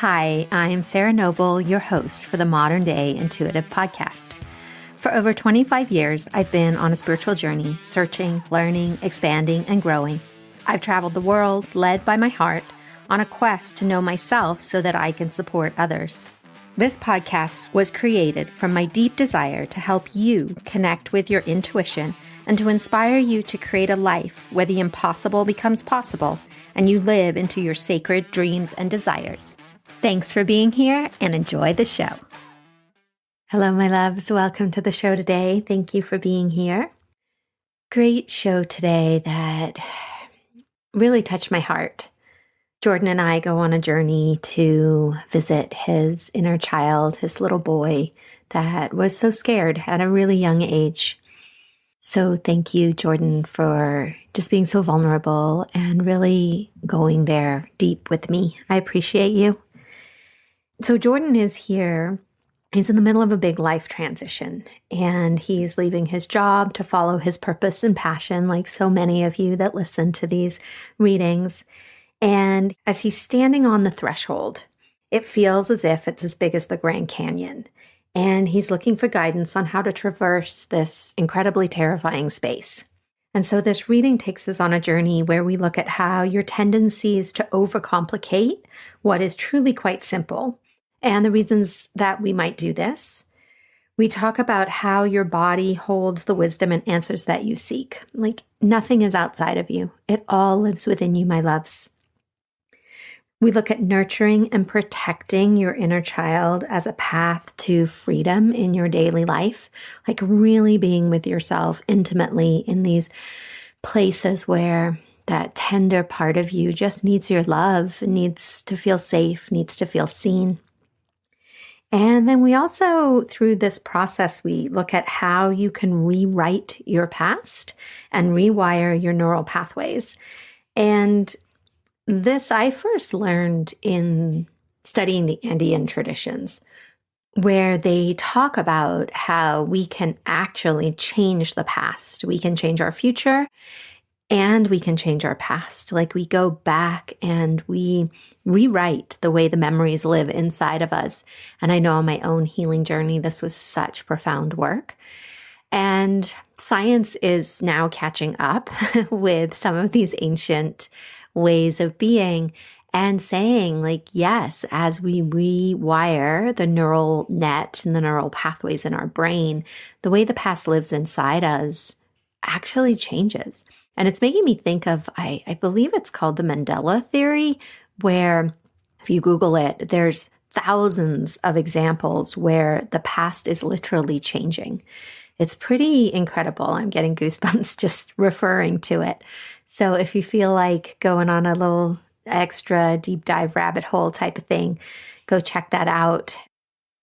Hi, I'm Sarah Noble, your host for the Modern Day Intuitive Podcast. For over 25 years, I've been on a spiritual journey, searching, learning, expanding, and growing. I've traveled the world, led by my heart, on a quest to know myself so that I can support others. This podcast was created from my deep desire to help you connect with your intuition and to inspire you to create a life where the impossible becomes possible and you live into your sacred dreams and desires. Thanks for being here and enjoy the show. Hello, my loves. Welcome to the show today. Thank you for being here. Great show today that really touched my heart. Jordan and I go on a journey to visit his inner child, his little boy that was so scared at a really young age. So thank you, Jordan, for just being so vulnerable and really going there deep with me. I appreciate you. So Jordan is here. He's in the middle of a big life transition, and he's leaving his job to follow his purpose and passion, like so many of you that listen to these readings. And as he's standing on the threshold, it feels as if it's as big as the Grand Canyon. And he's looking for guidance on how to traverse this incredibly terrifying space. And so this reading takes us on a journey where we look at how your tendencies to overcomplicate what is truly quite simple and the reasons that we might do this. We talk about how your body holds the wisdom and answers that you seek. Like nothing is outside of you. It all lives within you, my loves. We look at nurturing and protecting your inner child as a path to freedom in your daily life, like really being with yourself intimately in these places where that tender part of you just needs your love, needs to feel safe, needs to feel seen. And then we also, through this process, we look at how you can rewrite your past and rewire your neural pathways. And this I first learned in studying the Andean traditions, where they talk about how we can actually change the past. We can change our future and we can change our past. Like we go back and we rewrite the way the memories live inside of us. And I know on my own healing journey, this was such profound work. And science is now catching up with some of these ancient ways of being and saying like, yes, as we rewire the neural net and the neural pathways in our brain, the way the past lives inside us actually changes. And it's making me think of, I believe it's called the Mandela theory, where if you Google it, there's thousands of examples where the past is literally changing. It's pretty incredible. I'm getting goosebumps just referring to it. So if you feel like going on a little extra deep dive rabbit hole type of thing, go check that out.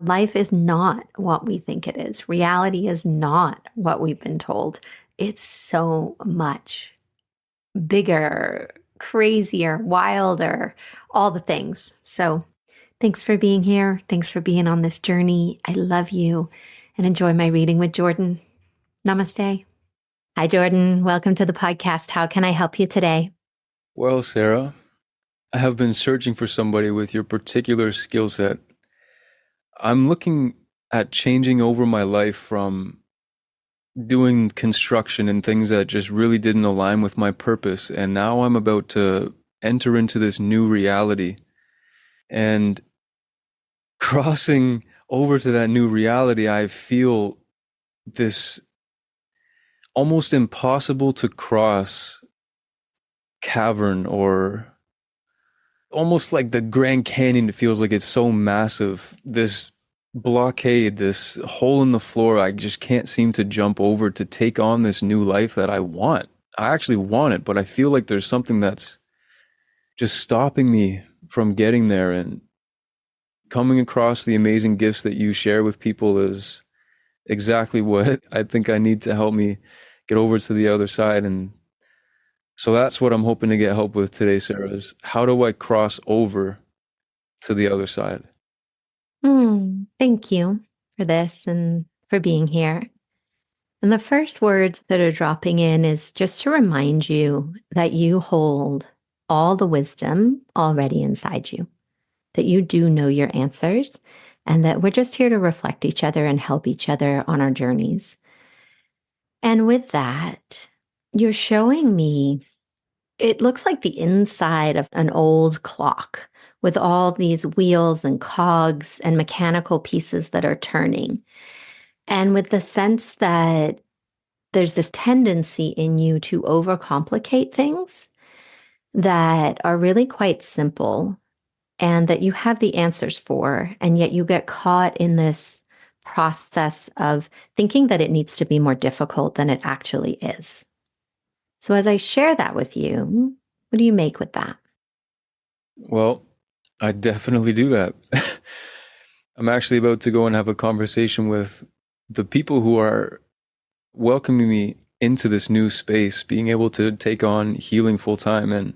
Life is not what we think it is. Reality is not what we've been told. It's so much bigger, crazier, wilder, all the things. So thanks for being here. Thanks for being on this journey. I love you and enjoy my reading with Jordan. Namaste. Hi, Jordan. Welcome to the podcast. How can I help you today? Well, Sarah, I have been searching for somebody with your particular skill set. I'm looking at changing over my life from doing construction and things that just really didn't align with my purpose. And now I'm about to enter into this new reality. And crossing over to that new reality, I feel this almost impossible to cross cavern, or almost like the Grand Canyon. It feels like it's so massive. This blockade, this hole in the floor, I just can't seem to jump over to take on this new life that I want. I actually want it, but I feel like there's something that's just stopping me from getting there. And coming across the amazing gifts that you share with people is exactly what I think I need to help me get over to the other side. And so that's what I'm hoping to get help with today, Sarah, is how do I cross over to the other side? Thank you for this and for being here. And the first words that are dropping in is just to remind you that you hold all the wisdom already inside you. that you do know your answers, and that we're just here to reflect each other and help each other on our journeys. And with that, you're showing me, it looks like the inside of an old clock with all these wheels and cogs and mechanical pieces that are turning. And with the sense that there's this tendency in you to overcomplicate things that are really quite simple and that you have the answers for, and yet you get caught in this process of thinking that it needs to be more difficult than it actually is. So, as I share that with you, what do you make with that? Well, I definitely do that. I'm actually about to go and have a conversation with the people who are welcoming me into this new space, being able to take on healing full time. And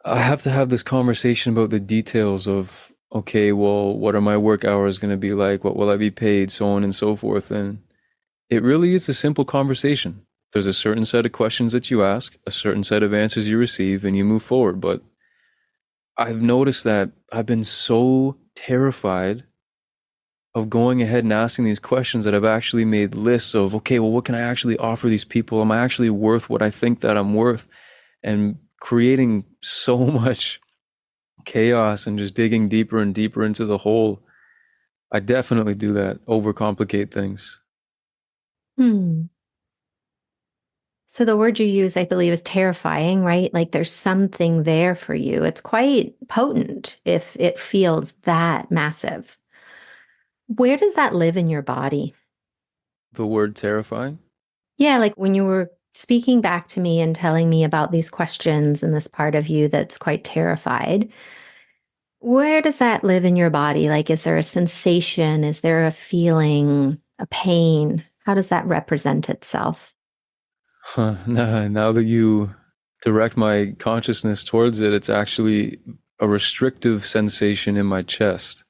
I have to have this conversation about the details of, okay, well, what are my work hours going to be like? What will I be paid? So on and so forth. And it really is a simple conversation. There's a certain set of questions that you ask, a certain set of answers you receive, and you move forward. But I've noticed that I've been so terrified of going ahead and asking these questions that I've actually made lists of, okay, well, what can I actually offer these people? Am I actually worth what I think that I'm worth? And creating so much chaos and just digging deeper and deeper into the hole. I definitely do that, overcomplicate things. Hmm. So, the word you use, I believe, is terrifying, right? Like there's something there for you. It's quite potent if it feels that massive. Where does that live in your body? The word terrifying? Yeah, like when you were speaking back to me and telling me about these questions and this part of you that's quite terrified, where does that live in your body? Like, is there a sensation? Is there a feeling, a pain? How does that represent itself? Huh, now that you direct my consciousness towards it, it's actually a restrictive sensation in my chest,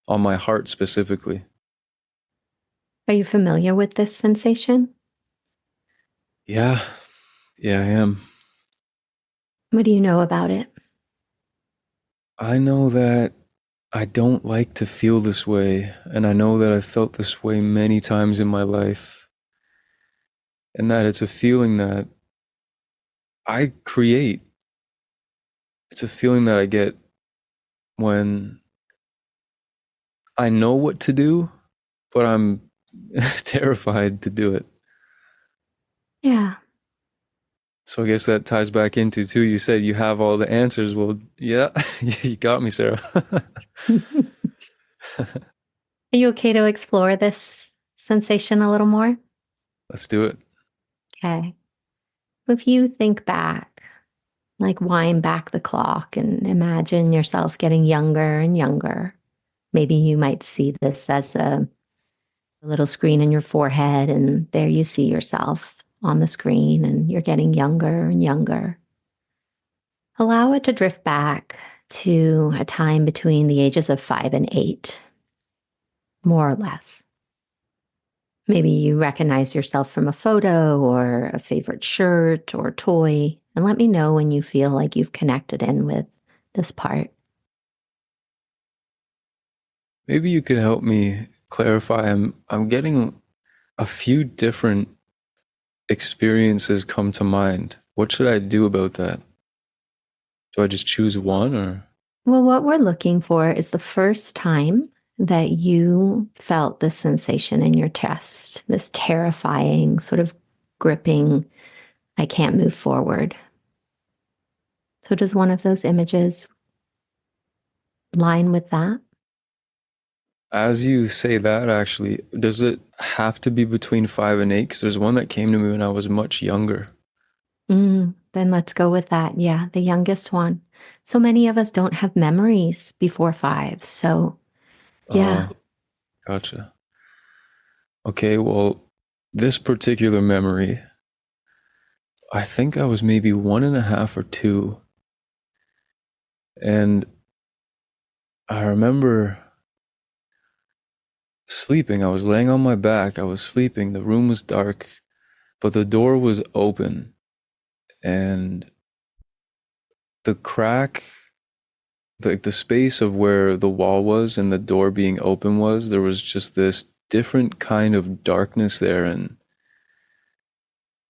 on my heart specifically. Are you familiar with this sensation? Yeah, yeah, I am. What do you know about it? I know that I don't like to feel this way, and I know that I've felt this way many times in my life, and that it's a feeling that I create. It's a feeling that I get when I know what to do, but I'm terrified to do it. Yeah. So I guess that ties back into too. You said you have all the answers. Well, yeah, you got me, Sarah. Are you okay to explore this sensation a little more? Let's do it. Okay. If you think back, like wind back the clock and imagine yourself getting younger and younger, maybe you might see this as a little screen in your forehead, and there you see yourself on the screen, and you're getting younger and younger. Allow it to drift back to a time between the ages of 5 and 8, more or less. Maybe you recognize yourself from a photo or a favorite shirt or toy, and let me know when you feel like you've connected in with this part. Maybe you could help me clarify. I'm getting a few different experiences come to mind. What should I do about that? Do I just choose one or? Well, what we're looking for is the first time that you felt this sensation in your chest, this terrifying, sort of gripping, I can't move forward. So, does one of those images line with that? As you say that, actually, does it have to be between 5 and 8? Because there's one that came to me when I was much younger. Then let's go with that. Yeah, the youngest one. So many of us don't have memories before 5. So, yeah. Oh, gotcha. Okay, well, this particular memory, I think I was maybe 1.5 or 2. And I remember sleeping. I was laying on my back. I was sleeping. The room was dark, but the door was open. And the crack the space of where the wall was and the door being open was, there was just this different kind of darkness there. And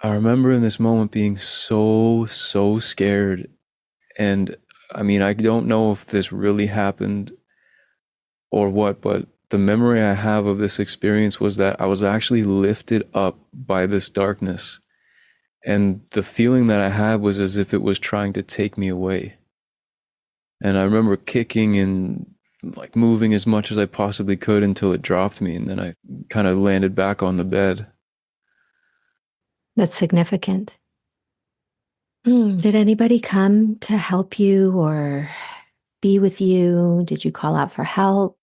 I remember in this moment being so scared. And I mean, I don't know if this really happened or what, but the memory I have of this experience was that I was actually lifted up by this darkness. And the feeling that I had was as if it was trying to take me away. And I remember kicking and like moving as much as I possibly could until it dropped me. And then I kind of landed back on the bed. That's significant. Did anybody come to help you or be with you? Did you call out for help?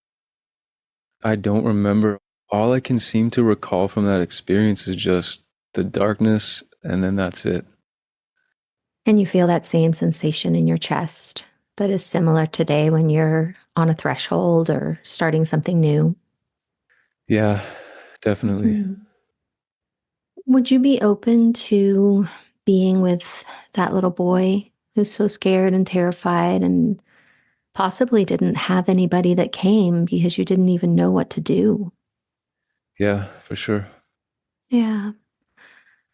I don't remember. All I can seem to recall from that experience is just the darkness, and then that's it. And you feel that same sensation in your chest that is similar today when you're on a threshold or starting something new? Yeah, definitely. Mhm. Would you be open to being with that little boy who's so scared and terrified and possibly didn't have anybody that came because you didn't even know what to do? Yeah, for sure. Yeah.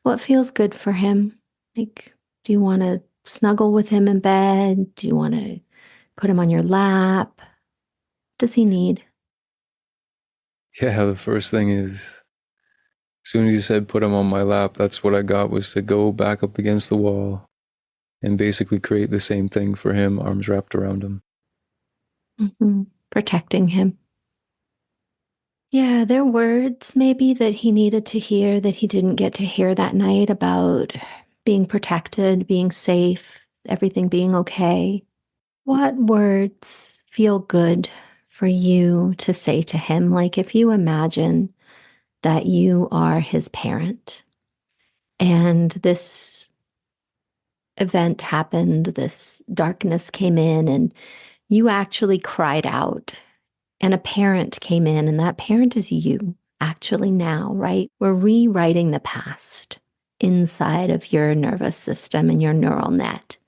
What feels good for him? Like, do you want to snuggle with him in bed? Do you want to put him on your lap? What does he need? Yeah, the first thing is, as soon as you said put him on my lap, that's what I got was to go back up against the wall and basically create the same thing for him, arms wrapped around him. Protecting him. Yeah, there are words maybe that he needed to hear that he didn't get to hear that night about being protected, being safe, everything being okay. What words feel good for you to say to him? Like if you imagine that you are his parent and this event happened, this darkness came in, and you actually cried out, and a parent came in, and that parent is you actually now, right? We're rewriting the past inside of your nervous system and your neural net.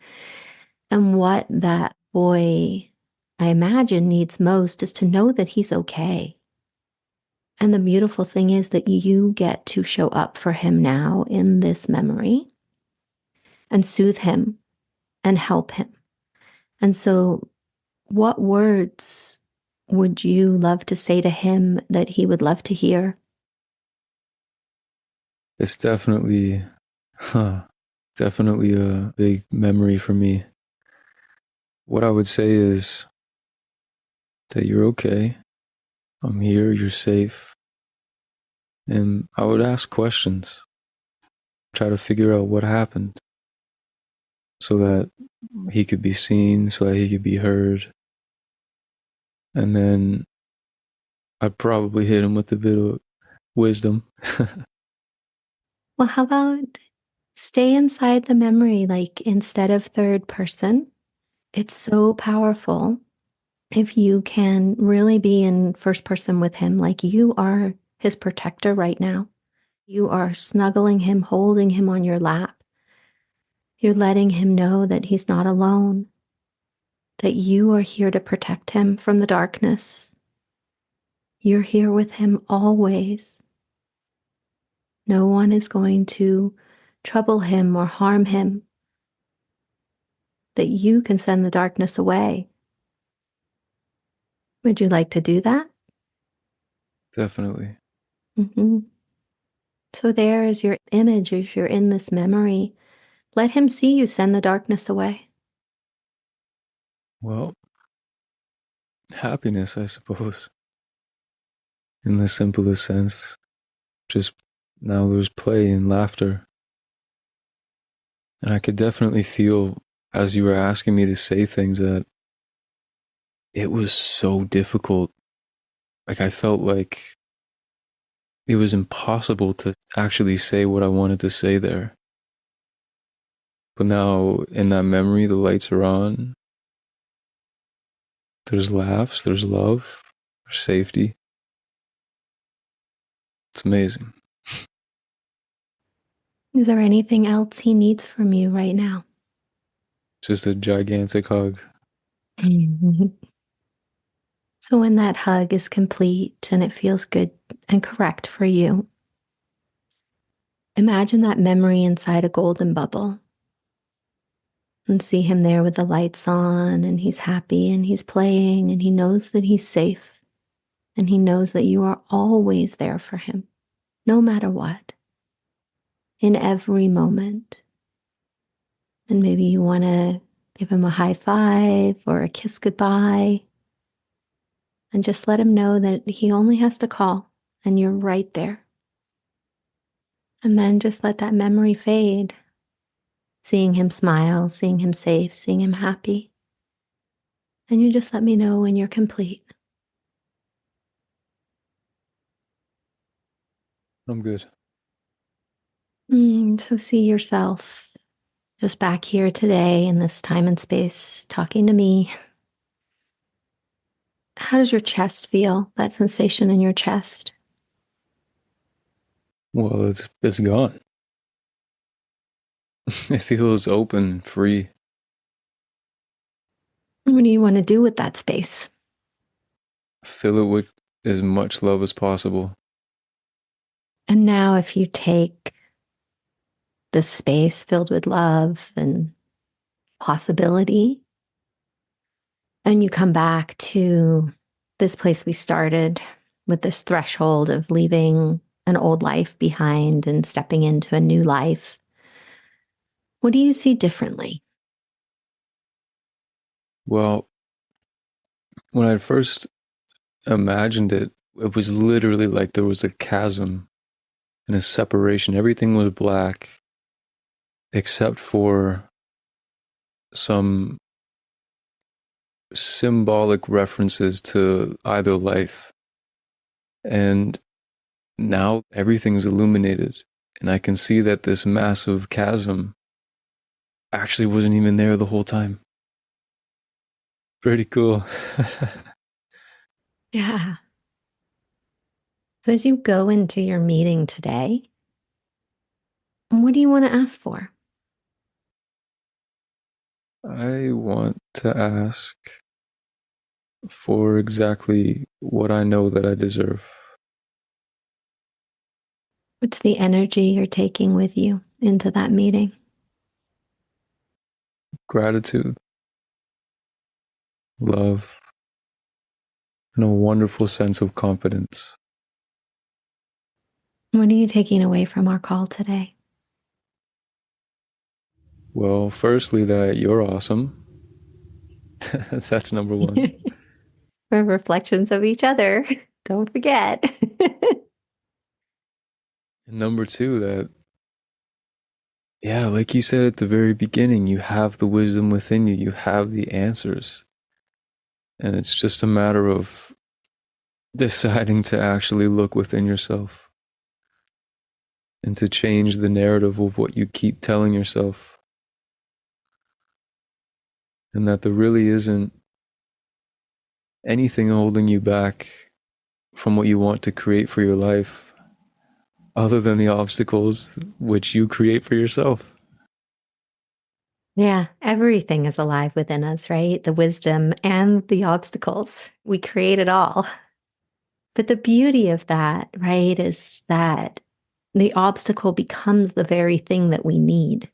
And what that boy, I imagine, needs most is to know that he's okay. And the beautiful thing is that you get to show up for him now in this memory and soothe him and help him. And so, what words would you love to say to him that he would love to hear? It's definitely, definitely a big memory for me. What I would say is that you're okay. I'm here, you're safe. And I would ask questions, try to figure out what happened so that he could be seen, so that he could be heard. And then I'd probably hit him with a bit of wisdom. Well, how about stay inside the memory, like instead of third person? It's so powerful if you can really be in first person with him, like you are his protector right now. You are snuggling him, holding him on your lap. You're letting him know that he's not alone, that you are here to protect him from the darkness. You're here with him always. No one is going to trouble him or harm him, that you can send the darkness away. Would you like to do that? Definitely. Mm-hmm. So there is your image as you're in this memory. Let him see you send the darkness away. Well, happiness, I suppose, in the simplest sense. Just now there's play and laughter. And I could definitely feel, as you were asking me to say things, that it was so difficult. Like I felt like it was impossible to actually say what I wanted to say there. But now in that memory, the lights are on. There's laughs, there's love, there's safety. It's amazing. Is there anything else he needs from you right now? Just a gigantic hug. Mhm. So when that hug is complete and it feels good and correct for you, imagine that memory inside a golden bubble and see him there with the lights on, and he's happy and he's playing and he knows that he's safe and he knows that you are always there for him, no matter what, in every moment. And maybe you want to give him a high five or a kiss goodbye and just let him know that he only has to call and you're right there. And then just let that memory fade, seeing him smile, seeing him safe, seeing him happy. And you just let me know when you're complete. I'm good. So see yourself just back here today in this time and space talking to me. How does your chest feel? That sensation in your chest? Well, it's gone. It feels open, free. What do you want to do with that space? Fill it with as much love as possible. And now if you take this space filled with love and possibility, and you come back to this place we started with this threshold of leaving an old life behind and stepping into a new life, what do you see differently? Well, when I first imagined it, it was literally like there was a chasm and a separation. Everything was black except for some symbolic references to either life. And now everything's illuminated. And I can see that this massive chasm actually wasn't even there the whole time. Pretty cool. Yeah. So as you go into your meeting today, what do you want to ask for? I want to ask for exactly what I know that I deserve. What's the energy you're taking with you into that meeting? Gratitude, love, and a wonderful sense of confidence. What are you taking away from our call today? Well, firstly, that you're awesome. That's number one. We're reflections of each other. Don't forget. And number two, that, yeah, like you said at the very beginning, you have the wisdom within you, you have the answers. And it's just a matter of deciding to actually look within yourself and to change the narrative of what you keep telling yourself. And that there really isn't anything holding you back from what you want to create for your life other than the obstacles which you create for yourself. Yeah, everything is alive within us, right? The wisdom and the obstacles. We create it all. But the beauty of that, right, is that the obstacle becomes the very thing that we need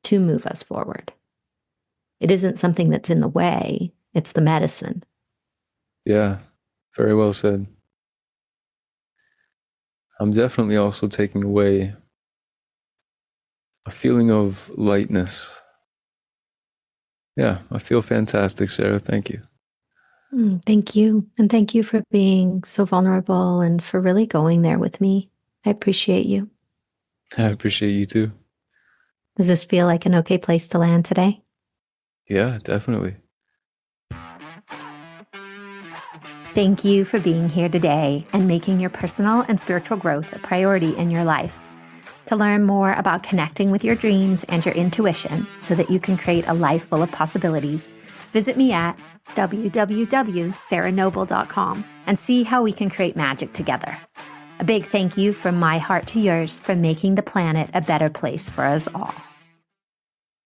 to move us forward. It isn't something that's in the way, it's the medicine. Yeah, very well said. I'm definitely also taking away a feeling of lightness. Yeah, I feel fantastic, Sarah. Thank you. Thank you. And thank you for being so vulnerable and for really going there with me. I appreciate you. I appreciate you too. Does this feel like an okay place to land today? Yeah, definitely. Thank you for being here today and making your personal and spiritual growth a priority in your life. To learn more about connecting with your dreams and your intuition so that you can create a life full of possibilities, visit me at www.sarahnoble.com and see how we can create magic together. A big thank you from my heart to yours for making the planet a better place for us all.